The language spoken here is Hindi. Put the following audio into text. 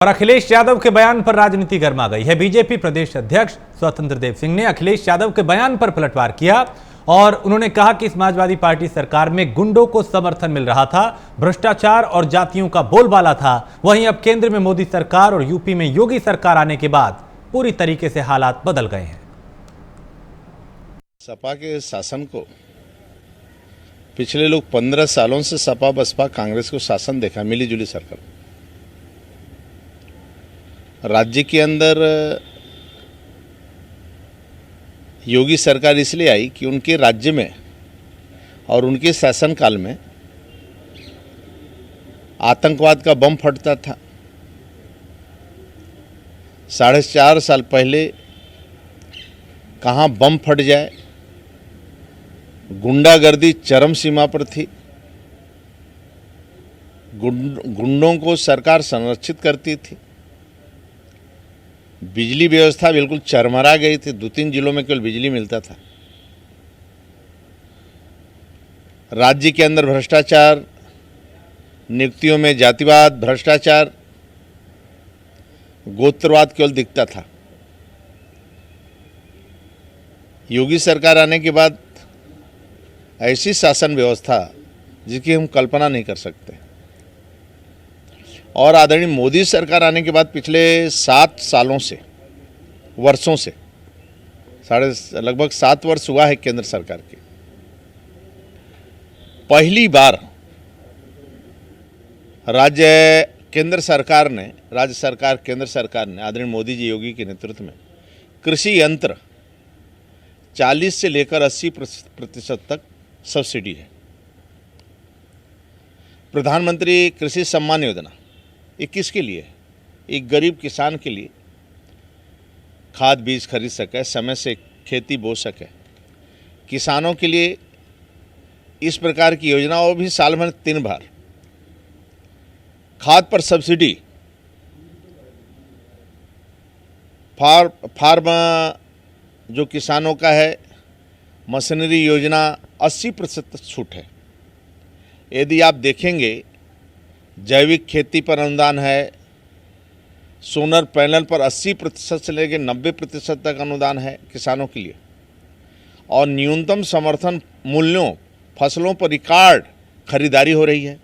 और अखिलेश यादव के बयान पर राजनीति गर्मा गई है। बीजेपी प्रदेश अध्यक्ष स्वतंत्र देव सिंह ने अखिलेश यादव के बयान पर पलटवार किया और उन्होंने कहा कि समाजवादी पार्टी सरकार में गुंडों को समर्थन मिल रहा था, भ्रष्टाचार और जातियों का बोलबाला था। वहीं अब केंद्र में मोदी सरकार और यूपी में योगी सरकार आने के बाद पूरी तरीके से हालात बदल गए हैं। सपा के शासन को पिछले लोग 15 सालों से सपा बसपा कांग्रेस को शासन देखा, मिली जुली सरकार। राज्य के अंदर योगी सरकार इसलिए आई कि उनके राज्य में और उनके शासनकाल में आतंकवाद का बम फटता था। 4.5 साल पहले कहाँ बम फट जाए, गुंडागर्दी चरम सीमा पर थी। गुंडों को सरकार संरक्षित करती थी। बिजली व्यवस्था बिल्कुल चरमरा गई थी। 2-3 जिलों में केवल बिजली मिलता था। राज्य के अंदर भ्रष्टाचार, नियुक्तियों में जातिवाद, भ्रष्टाचार, गोत्रवाद केवल दिखता था। योगी सरकार आने के बाद ऐसी शासन व्यवस्था जिसकी हम कल्पना नहीं कर सकते। और आदरणीय मोदी सरकार आने के बाद पिछले 7 सालों से, वर्षों से, लगभग 7 वर्ष हुआ है केंद्र सरकार के, पहली बार केंद्र सरकार ने आदरणीय मोदी जी योगी के नेतृत्व में कृषि यंत्र 40 से लेकर 80% तक सब्सिडी है। प्रधानमंत्री कृषि सम्मान योजना ये किसके लिए है? एक गरीब किसान के लिए खाद बीज खरीद सके, समय से खेती बो सके। किसानों के लिए इस प्रकार की योजना, और भी साल में 3 बार खाद पर सब्सिडी, फार्म जो किसानों का है, मशीनरी योजना 80% छूट है। यदि आप देखेंगे, जैविक खेती पर अनुदान है, सोलर पैनल पर 80% से लेकर 90% तक अनुदान है किसानों के लिए, और न्यूनतम समर्थन मूल्यों फसलों पर रिकॉर्ड खरीदारी हो रही है।